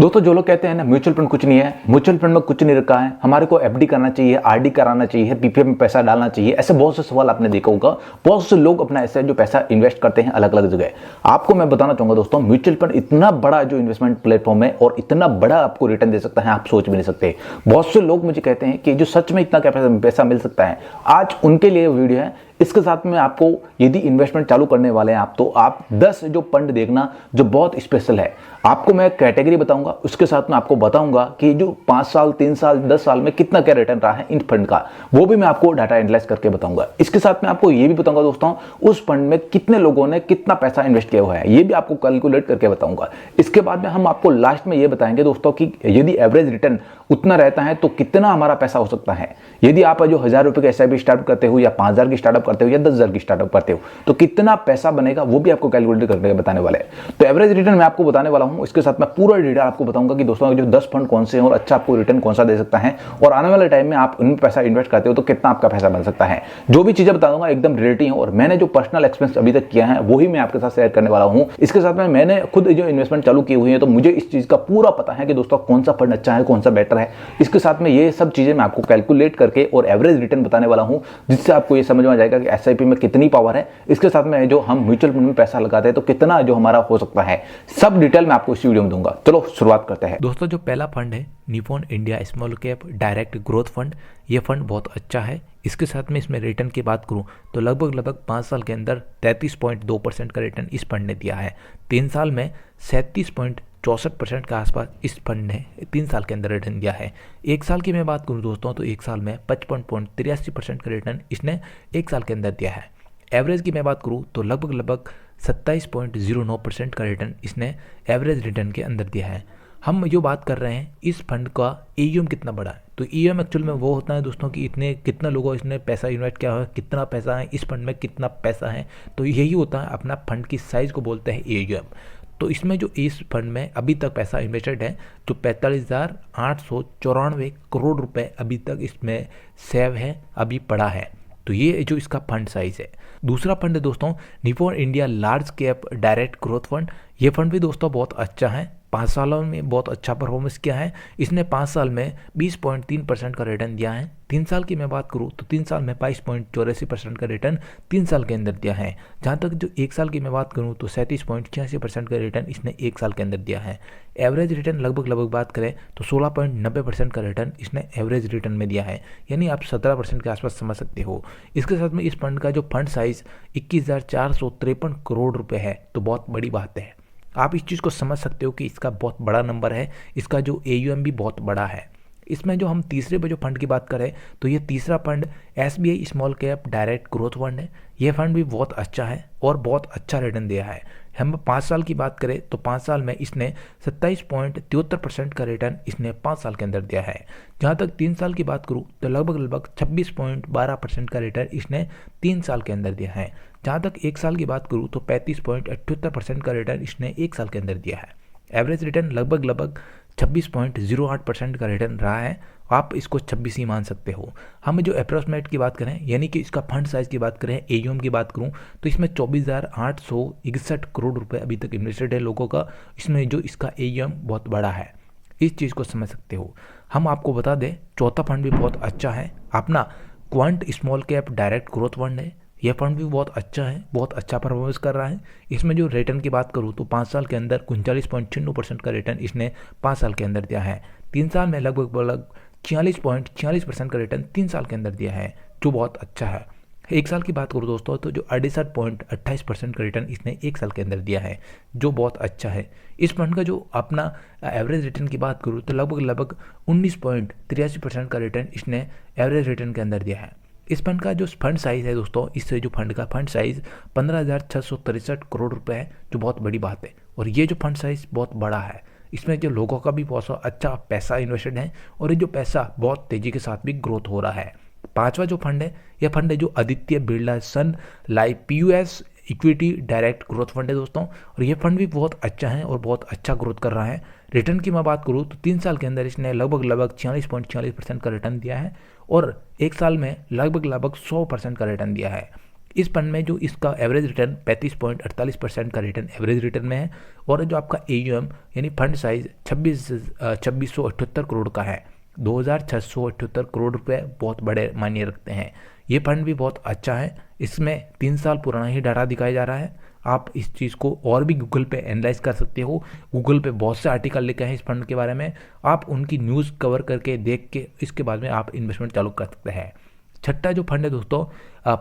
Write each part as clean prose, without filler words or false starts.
दोस्तों जो लोग कहते हैं ना म्यूचुअल फंड कुछ नहीं है, म्यूचुअल फंड में कुछ नहीं रखा है, हमारे को एफडी करना चाहिए, आरडी कराना चाहिए, पीपीएफ में पैसा डालना चाहिए, ऐसे बहुत से सवाल आपने देखा होगा। बहुत से लोग अपना ऐसे जो पैसा इन्वेस्ट करते हैं अलग अलग जगह। आपको मैं बताना चाहूंगा दोस्तों, म्यूचुअल फंड इतना बड़ा जो इन्वेस्टमेंट प्लेटफॉर्म है और इतना बड़ा आपको रिटर्न दे सकता है, आप सोच भी नहीं सकते। बहुत से लोग मुझे कहते हैं कि जो सच में इतना पैसा मिल सकता है, आज उनके लिए वीडियो है। इसके साथ में आपको यदि इन्वेस्टमेंट चालू करने वाले हैं आप, तो आप 10 जो फंड देखना जो बहुत स्पेशल है। आपको मैं कैटेगरी बताऊंगा, उसके साथ में आपको बताऊंगा कि जो 5 साल 3 साल 10 साल में कितना क्या रिटर्न रहा है इन फंड का, वो भी मैं आपको डाटा एनालाइज करके बताऊंगा। इसके साथ में आपको ये भी बताऊंगा दोस्तों, उस फंड में कितने लोगों ने कितना पैसा इन्वेस्ट किया हुआ है, ये भी आपको कैलकुलेट करके बताऊंगा। इसके बाद में हम आपको लास्ट में ये बताएंगे दोस्तों कि यदि एवरेज रिटर्न उतना रहता है तो कितना हमारा पैसा हो सकता है। यदि आप जो 1000 रुपए का एसआईपी स्टार्ट करते हो या 5000 की स्टार्टअप करते हो या 10,000 की स्टार्टअप करते हो, तो कितना पैसा बनेगा वो भी आपको कैलकुलेट करके बताने वाले हैं। तो एवरेज रिटर्न मैं आपको बताने वाला हूं। इसके साथ मैं पूरा डिटेल आपको बताऊंगा कि दोस्तों जो 10 फंड कौन से हैं और अच्छा आपको रिटर्न कौन सा दे सकता है, और आने वाले टाइम में आप उनमें पैसा इन्वेस्ट करते हो तो कितना आपका पैसा बन सकता है। जो भी चीजें बताऊंगा एकदम रिलेटिव है और मैंने जो पर्सनल एक्सपीरियंस अभी तक किया है वही मैं आपके साथ शेयर करने वाला हूं। इसके साथ में मैंने खुद जो इन्वेस्टमेंट चालू की हुई है, तो मुझे इस चीज का पूरा पता है कि दोस्तों कौन सा फंड अच्छा है, कौन सा बेटर है। इसके साथ में ये सब चीजें मैं आपको कैलकुलेट करके और एवरेज रिटर्न बताने वाला हूं, जिससे आपको ये समझ में आ जाएगा कि एसआईपी में कितनी पावर है। इसके साथ में जो हम म्यूचुअल फंड में पैसा लगाते हैं तो कितना जो हमारा हो सकता है, सब डिटेल मैं आपको इस वीडियो में दूंगा। चलो शुरुआत करते हैं। दोस्तों जो पहला फंड है Nippon India small cap direct growth fund, ये फंड बहुत अच्छा है। इसके साथ में इसमें रिटर्न की बात करूं तो लगभग 5 साल के अंदर 33.2% का रिटर्न इस फंड ने दिया है। 3 साल में 37.64% के आसपास इस फंड ने 3 साल के अंदर रिटर्न दिया है। 1 साल की मैं बात करूं दोस्तों तो 1 साल में 55.83% का रिटर्न इसने 1 साल के अंदर दिया है। एवरेज की मैं बात करूं तो लगभग 27.09% का रिटर्न इसने एवरेज रिटर्न के अंदर दिया है। हम जो बात कर रहे हैं इस फंड का एयूएम कितना बड़ा है, तो एयूएम एक्चुअल में वो होता है दोस्तों कि कितना लोगों इसने पैसा इन्वेस्ट किया है, कितना पैसा है इस फंड में, कितना पैसा है, तो यही होता है अपना फंड की साइज को बोलते हैं एयूएम। तो इसमें जो इस फंड में अभी तक पैसा इन्वेस्टेड है जो 45,894 करोड़ रुपए अभी तक इसमें सेव है, अभी पड़ा है। तो ये जो इसका फंड साइज है। दूसरा फंड है दोस्तों Nippon India large cap direct growth fund. ये फंड भी दोस्तों बहुत अच्छा है, 5 सालों में बहुत अच्छा परफॉर्मेंस किया है। इसने 5 साल में 20.3% का रिटर्न दिया है। 3 साल की मैं बात करूँ तो 3 साल में 22.84% का रिटर्न 3 साल के अंदर दिया है। जहाँ तक जो 1 साल की मैं बात करूँ तो 37.86% का रिटर्न इसने 1 साल के अंदर दिया है। एवरेज रिटर्न लगभग बात करें तो 16.90% का रिटर्न इसने एवरेज रिटर्न में दिया है, यानी आप 17% के आसपास समझ सकते हो। इसके साथ में इस फंड का जो फंड साइज 21,453 करोड़ रुपये है, तो बहुत बड़ी बात है। आप इस चीज़ को समझ सकते हो कि इसका बहुत बड़ा नंबर है, इसका जो एयूएम भी बहुत बड़ा है। इसमें जो हम तीसरे पे जो फंड की बात करें तो ये तीसरा fund SBI small cap direct growth fund है। ये फंड भी बहुत अच्छा है और बहुत अच्छा रिटर्न दिया है। हम 5 साल की बात करें तो 5 साल में इसने 27.73% का रिटर्न इसने 5 साल के अंदर दिया है। जहाँ तक 3 साल की बात करूँ तो लगभग 26.12% का रिटर्न इसने 3 साल के अंदर दिया है। जहाँ तक 1 साल की बात करूँ तो 35.78% का रिटर्न इसने 1 साल के अंदर दिया है। एवरेज रिटर्न लगभग 26.08% का रिटर्न रहा है। आप इसको 26 ही मान सकते हो। हम जो अप्रोक्सीमेट की बात करें, यानी कि इसका फंड साइज की बात करें, एयूएम की बात करूं तो इसमें 24,861 करोड़ रुपए अभी तक इन्वेस्टेड है लोगों का। इसमें जो इसका एयूएम बहुत बड़ा है, इस चीज़ को समझ सकते हो। हम आपको बता दें चौथा फंड भी बहुत अच्छा है, अपना quant small cap direct growth fund है। यह फंड भी बहुत अच्छा है, बहुत अच्छा परफॉर्मेंस कर रहा है। इसमें जो रिटर्न की बात करूँ तो 5 साल के अंदर 39.96% का रिटर्न इसने 5 साल के अंदर दिया है। 3 साल में लगभग 46.46% का रिटर्न 3 साल के अंदर दिया है, जो बहुत अच्छा है। 1 साल की बात करूँ दोस्तों तो जो 68.28% का रिटर्न इसने 1 साल के अंदर दिया है, जो बहुत अच्छा है। इस फंड का जो अपना एवरेज रिटर्न की बात करूँ तो लगभग 19.83% का रिटर्न इसने एवरेज रिटर्न के अंदर दिया है। इस फंड का जो फंड साइज है दोस्तों, इससे जो फंड का फंड साइज 15,663 करोड़ रुपए है, जो बहुत बड़ी बात है। और ये जो फंड साइज बहुत बड़ा है, इसमें जो लोगों का भी बहुत अच्छा पैसा इन्वेस्टेड है और ये जो पैसा बहुत तेजी के साथ भी ग्रोथ हो रहा है। 5वां जो फंड है, यह फंड है जो Aditya Birla sun life PUS equity direct growth fund है दोस्तों। और ये फंड भी बहुत अच्छा है और बहुत अच्छा ग्रोथ कर रहा है। रिटर्न की मैं बात करूँ तो 3 साल के अंदर इसने लगभग 46.46% का रिटर्न दिया है और 1 साल में लगभग 100% का रिटर्न दिया है। इस फंड में जो इसका एवरेज रिटर्न 35.48% का रिटर्न एवरेज रिटर्न में है, और जो आपका AUM यानी फंड साइज 2678 करोड़ का है। 2678 करोड़ रुपए बहुत बड़े मायने रखते हैं। ये फंड भी बहुत अच्छा है, इसमें 3 साल पुराना ही डाटा दिखाया जा रहा है। आप इस चीज़ को और भी गूगल पे एनालाइज कर सकते हो। गूगल पे बहुत से आर्टिकल लिखे हैं इस फंड के बारे में, आप उनकी न्यूज़ कवर करके देख के इसके बाद में आप इन्वेस्टमेंट चालू कर सकते हैं। छठा जो फंड है दोस्तों,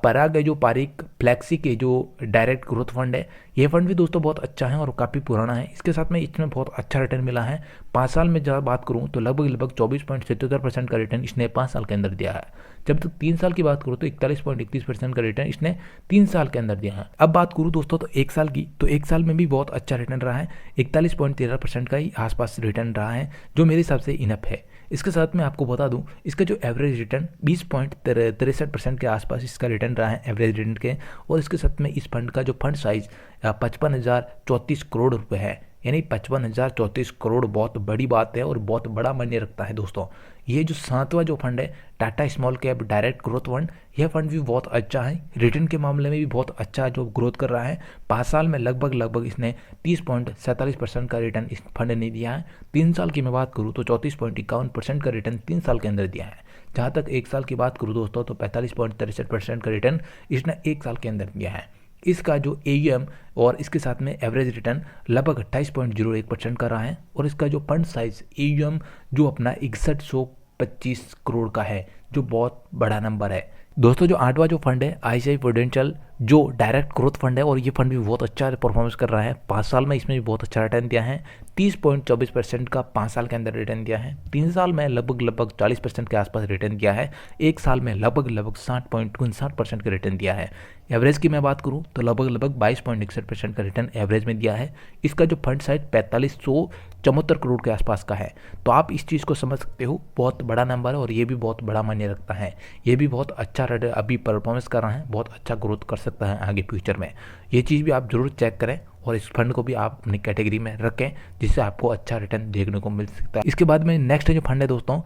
पराग है जो पारिक फ्लैक्सी के जो डायरेक्ट ग्रोथ फंड है। ये फंड भी दोस्तों बहुत अच्छा है और काफ़ी पुराना है। इसके साथ में इसमें बहुत अच्छा रिटर्न मिला है। 5 साल में जब बात करूं तो लगभग 24.77% का रिटर्न इसने 5 साल के अंदर दिया है। जब तक 3 साल की बात करूं तो 41.31% का रिटर्न इसने 3 साल के अंदर दिया है। अब बात करूं दोस्तों तो 1 साल की, तो 1 साल में भी बहुत अच्छा रिटर्न रहा है। 41.13% का ही आसपास रिटर्न रहा है, जो मेरे हिसाब से इनफ है। इसके साथ में आपको बता दूं, इसका जो एवरेज रिटर्न 20.63% के आसपास इसका रिटर्न रहा है एवरेज रिटर्न के। और इसके साथ में इस फंड का जो फंड साइज 55,034 करोड़ रुपए है, यानी 55,034 करोड़ बहुत बड़ी बात है और बहुत बड़ा मायने रखता है दोस्तों। ये जो 7वां जो फंड है Tata small cap direct growth fund, यह फंड भी बहुत अच्छा है। रिटर्न के मामले में भी बहुत अच्छा जो ग्रोथ कर रहा है। 5 साल में लगभग इसने 30.47% का रिटर्न इस फंड ने दिया है। 3 साल की मैं बात करूँ तो 34.51% का रिटर्न 3 साल के अंदर दिया है। जहाँ तक 1 साल की बात करूँ दोस्तों तो 45.63% का रिटर्न इसने 1 साल के अंदर दिया है। इसका जो AUM और इसके साथ में एवरेज रिटर्न लगभग 28.01% का रहा है। और इसका जो फंड साइज AUM जो अपना 6125 करोड़ का है, जो बहुत बड़ा नंबर है दोस्तों। जो 8वां जो फंड है ICICI प्रूडेंशियल जो डायरेक्ट ग्रोथ फंड है, और ये फंड भी बहुत अच्छा परफॉर्मेंस कर रहा है। 5 साल में इसमें भी बहुत अच्छा रिटर्न दिया है। 30.24% का 5 साल के अंदर रिटर्न दिया है। 3 साल में लगभग 40% के आसपास रिटर्न दिया है। 1 साल में लगभग 60.59% का रिटर्न दिया है। एवरेज की मैं बात करूं तो लगभग 22.61% का रिटर्न एवरेज में दिया है। इसका जो फंड साइज 4574 करोड़ के आसपास का है। तो आप इस चीज़ को समझ सकते हो, बहुत बड़ा नंबर है और ये भी बहुत बड़ा मायने रखता है। ये भी बहुत अच्छा अभी परफॉर्मेंस कर रहा है, बहुत अच्छा ग्रोथ कर सकता है आगे फ्यूचर में। ये चीज़ भी आप जरूर चेक करें और इस फंड को भी आप अपनी कैटेगरी में रखें, जिससे आपको अच्छा रिटर्न देखने को मिल सकता है। इसके बाद में नेक्स्ट जो फंड है दोस्तों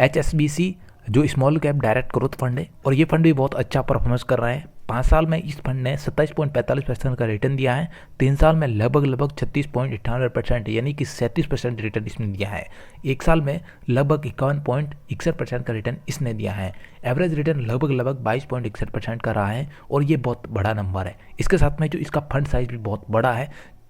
HSBC जो small cap direct growth fund है, और ये फंड भी बहुत अच्छा परफॉर्मेंस कर रहा है। 5 साल में इस फंड ने 27.45% का रिटर्न दिया है। 3 साल में लगभग 36.98% यानी कि 37% रिटर्न इसने दिया है। 1 साल में लगभग 51.61% का रिटर्न इसने दिया है। एवरेज रिटर्न लगभग 22.61% का रहा है और ये बहुत बड़ा नंबर है। इसके साथ में जो इसका फंड साइज भी बहुत बड़ा है,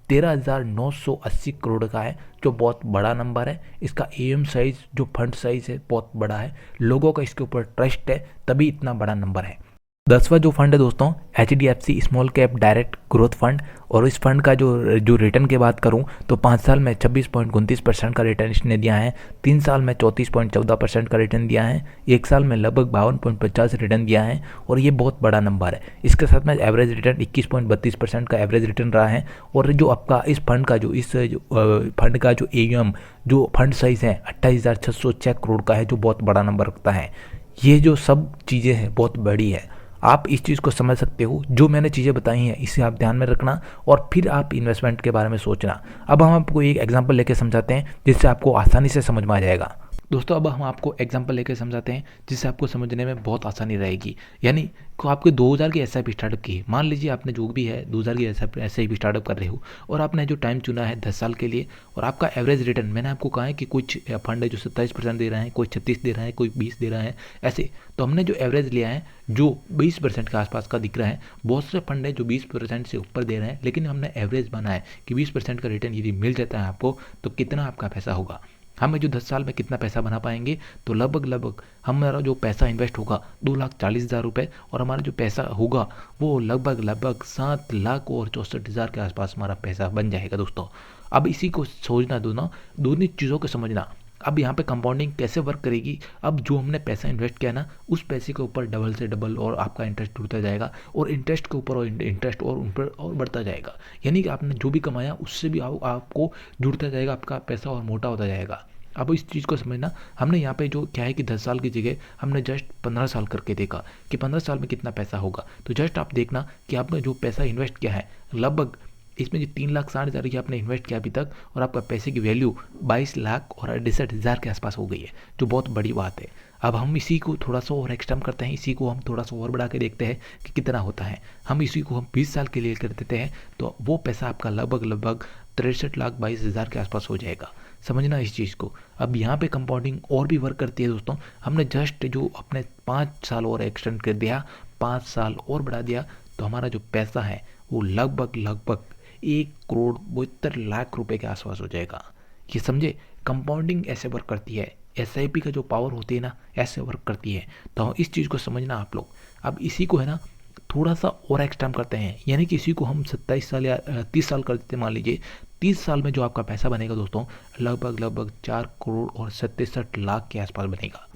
13,980 करोड़ का है, जो बहुत बड़ा नंबर है। इसका AUM साइज जो फंड साइज है बहुत बड़ा है। लोगों का इसके ऊपर ट्रस्ट है, तभी इतना बड़ा नंबर है। 10वां जो फंड है दोस्तों HDFC small cap direct growth fund, और इस फंड का जो रिटर्न की बात करूं तो 5 साल में 26.29% का रिटर्न इसने दिया है। 3 साल में 34.14% का रिटर्न दिया है। 1 साल में लगभग 52.50 रिटर्न दिया है और ये बहुत बड़ा नंबर है। इसके साथ में एवरेज रिटर्न 21.32% का एवरेज रिटर्न रहा है। और जो आपका इस फंड का फंड का जो AUM जो फंड साइज है 28,606 करोड़ का है, जो बहुत बड़ा नंबर रखता है। ये जो सब चीज़ें हैं बहुत बड़ी है। आप इस चीज़ को समझ सकते हो, जो मैंने चीज़ें बताई हैं इसे आप ध्यान में रखना और फिर आप इन्वेस्टमेंट के बारे में सोचना। अब हम आपको एक एग्जांपल लेके समझाते हैं जिससे आपको आसानी से समझ में आ जाएगा। दोस्तों अब हम आपको एग्जांपल लेकर समझाते हैं जिससे आपको समझने में बहुत आसानी रहेगी। यानी को आपके 2000 की SIP स्टार्टअप की, मान लीजिए आपने जो भी है 2000 की SIP स्टार्टअप कर रहे हो और आपने जो टाइम चुना है 10 साल के लिए, और आपका एवरेज रिटर्न मैंने आपको कहा है कि कुछ फंड है जो 27% दे रहा है, कोई 36 दे रहा है, कोई 20 दे रहा है, ऐसे। तो हमने जो एवरेज लिया है जो 20% के आसपास का दिख रहा है। बहुत से फंड है जो 20% से ऊपर दे रहे हैं, लेकिन हमने एवरेज बना है कि 20% का रिटर्न यदि मिल जाता है आपको तो कितना आपका पैसा होगा। हमें जो 10 साल में कितना पैसा बना पाएंगे, तो लगभग हमारा जो पैसा इन्वेस्ट होगा 2,40,000 रुपये, और हमारा जो पैसा होगा वो लगभग 7,64,000 के आसपास हमारा पैसा बन जाएगा दोस्तों। अब इसी को सोचना दोनों चीज़ों को समझना। अब यहाँ पे कंपाउंडिंग कैसे वर्क करेगी, अब जो हमने पैसा इन्वेस्ट किया ना उस पैसे के ऊपर डबल से डबल और आपका इंटरेस्ट जुड़ता जाएगा, और इंटरेस्ट के ऊपर और इंटरेस्ट और उन पर और बढ़ता जाएगा। यानी कि आपने जो भी कमाया उससे भी आपको जुड़ता जाएगा, आपका पैसा और मोटा होता जाएगा। अब इस चीज़ को समझना। हमने यहाँ पे जो क्या है कि 10 साल की जगह हमने जस्ट 15 साल करके देखा कि 15 साल में कितना पैसा होगा। तो जस्ट आप देखना कि आपने जो पैसा इन्वेस्ट किया है, लगभग इसमें जो 3,60,000 की आपने इन्वेस्ट किया अभी तक, और आपका पैसे की वैल्यू 22,68,000 के आसपास हो गई है, जो बहुत बड़ी बात है। अब हम इसी को थोड़ा सा और एक्सटेंड करते हैं, इसी को हम थोड़ा सा और बढ़ा के देखते हैं कि कितना होता है। हम इसी को हम 20 साल के लिए कर देते हैं तो वो पैसा आपका लगभग 63,22,000 के आसपास हो जाएगा। समझना इस चीज़ को। अब यहाँ पे कंपाउंडिंग और भी वर्क करती है दोस्तों। हमने जस्ट जो अपने 5 साल और एक्सटेंड कर दिया, 5 साल और बढ़ा दिया, तो हमारा जो पैसा है वो लगभग 1,72,00,000 रुपए के आसपास हो जाएगा। ये समझे, कंपाउंडिंग ऐसे वर्क करती है। SIP का जो पावर होती है ना, ऐसे वर्क करती है। तो इस चीज़ को समझना आप लोग। अब इसी को है ना थोड़ा सा और एक्सटेंड करते हैं, यानी कि इसी को हम 27 साल या 30 साल कर देते हैं। मान लीजिए 30 साल में जो आपका पैसा बनेगा दोस्तों, लगभग 4,67,00,000 के आसपास बनेगा।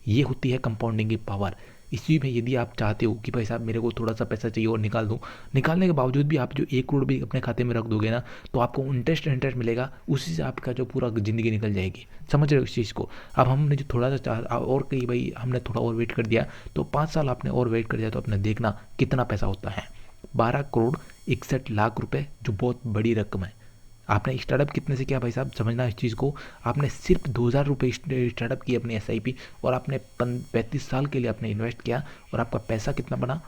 ये होती है कंपाउंडिंग की पावर। इसी में यदि आप चाहते हो कि भाई साहब मेरे को थोड़ा सा पैसा चाहिए और निकाल दूँ, निकालने के बावजूद भी आप जो 1 करोड़ भी अपने खाते में रख दोगे ना, तो आपको इंटरेस्ट मिलेगा, उसी से आपका जो पूरा ज़िंदगी निकल जाएगी। समझ रहे हो इस चीज़ को। अब हमने जो थोड़ा सा और कहीं भाई हमने थोड़ा और वेट कर दिया, तो 5 साल आपने और वेट कर दिया, तो आपने देखना कितना पैसा होता है, 12,61,00,000 रुपये, जो बहुत बड़ी रकम है। आपने स्टार्टअप कितने से किया भाई साहब, समझना इस चीज़ को। आपने सिर्फ 2,000 रुपये स्टार्टअप की अपनी SIP, और आपने 35 साल के लिए आपने इन्वेस्ट किया, और आपका पैसा कितना बना,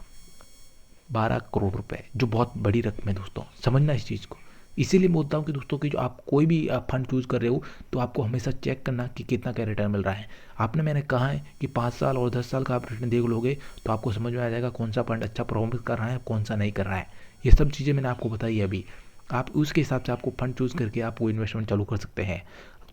12 करोड़ रुपए, जो बहुत बड़ी रकम है दोस्तों। समझना इस चीज़ को। इसीलिए बोलता हूँ कि दोस्तों कि जो आप कोई भी फंड चूज़ कर रहे हो, तो आपको हमेशा चेक करना कि कितना क्या रिटर्न मिल रहा है। मैंने कहा है कि 5 साल और 10 साल का आप रिटर्न देख लोगे, तो आपको समझ में आ जाएगा कौन सा फंड अच्छा परफॉर्मेंस कर रहा है, कौन सा नहीं कर रहा है। ये सब चीज़ें मैंने आपको बताई है अभी। आप उसके हिसाब से आपको फंड चूज़ करके आप वो इन्वेस्टमेंट चालू कर सकते हैं।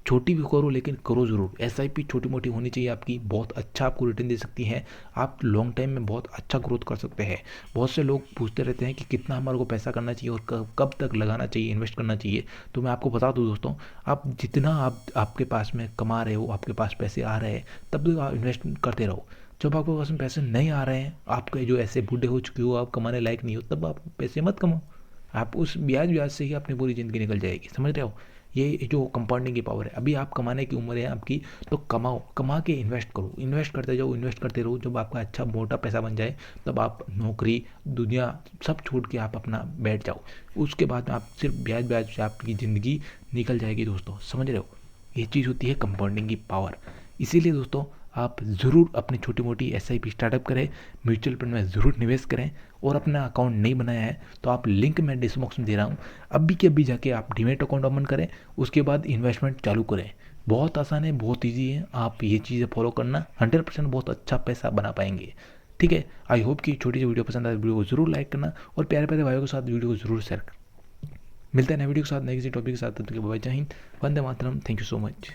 छोटी भी करो, लेकिन करो ज़रूर। SIP छोटी मोटी होनी चाहिए आपकी, बहुत अच्छा आपको रिटर्न दे सकती है। आप लॉन्ग टाइम में बहुत अच्छा ग्रोथ कर सकते हैं। बहुत से लोग पूछते रहते हैं कि कितना हमारे को पैसा करना चाहिए और कब तक लगाना चाहिए, इन्वेस्ट करना चाहिए। तो मैं आपको बता दूं दोस्तों, आप जितना आपके पास में कमा रहे हो, आपके पास पैसे आ रहे हैं, तब तक आप इन्वेस्ट करते रहो। जब आपके पास में पैसे नहीं आ रहे हैं, आपके जो ऐसे बूढ़े हो चुके हो, आप कमाने लायक नहीं हो, तब आप पैसे मत कमाओ। आप उस ब्याज से ही अपनी पूरी ज़िंदगी निकल जाएगी। समझ रहे हो, ये जो कंपाउंडिंग की पावर है। अभी आप कमाने की उम्र है आपकी, तो कमाओ, कमा के इन्वेस्ट करो, इन्वेस्ट करते जाओ, इन्वेस्ट करते रहो। जब आपका अच्छा मोटा पैसा बन जाए, तब आप नौकरी दुनिया सब छोड़ के आप अपना बैठ जाओ। उसके बाद में आप सिर्फ ब्याज से आपकी ज़िंदगी निकल जाएगी दोस्तों। समझ रहे हो, ये चीज़ होती है कंपाउंडिंग की पावर। इसीलिए दोस्तों आप ज़रूर अपनी छोटी मोटी SIP स्टार्टअप करें, म्यूचुअल फंड में ज़रूर निवेश करें। और अपना अकाउंट नहीं बनाया है तो आप लिंक मैं डिस्क्रिप्शन में दे रहा हूँ, अभी के अभी जाके आप डीमैट अकाउंट ओपन करें, उसके बाद इन्वेस्टमेंट चालू करें। बहुत आसान है, बहुत ईजी है। आप ये चीज़ें फॉलो करना, 100% बहुत अच्छा पैसा बना पाएंगे। ठीक है, आई होप कि छोटी सी वीडियो पसंद आए, वीडियो को जरूर लाइक करना, और प्यारे प्यारे भाइयों के साथ वीडियो को जरूर शेयर करना। मिलते हैं नए वीडियो के साथ, नए किसी टॉपिक के साथ। तब तक के लिए बाय, जय Hind, Vande Mataram, thank you so much.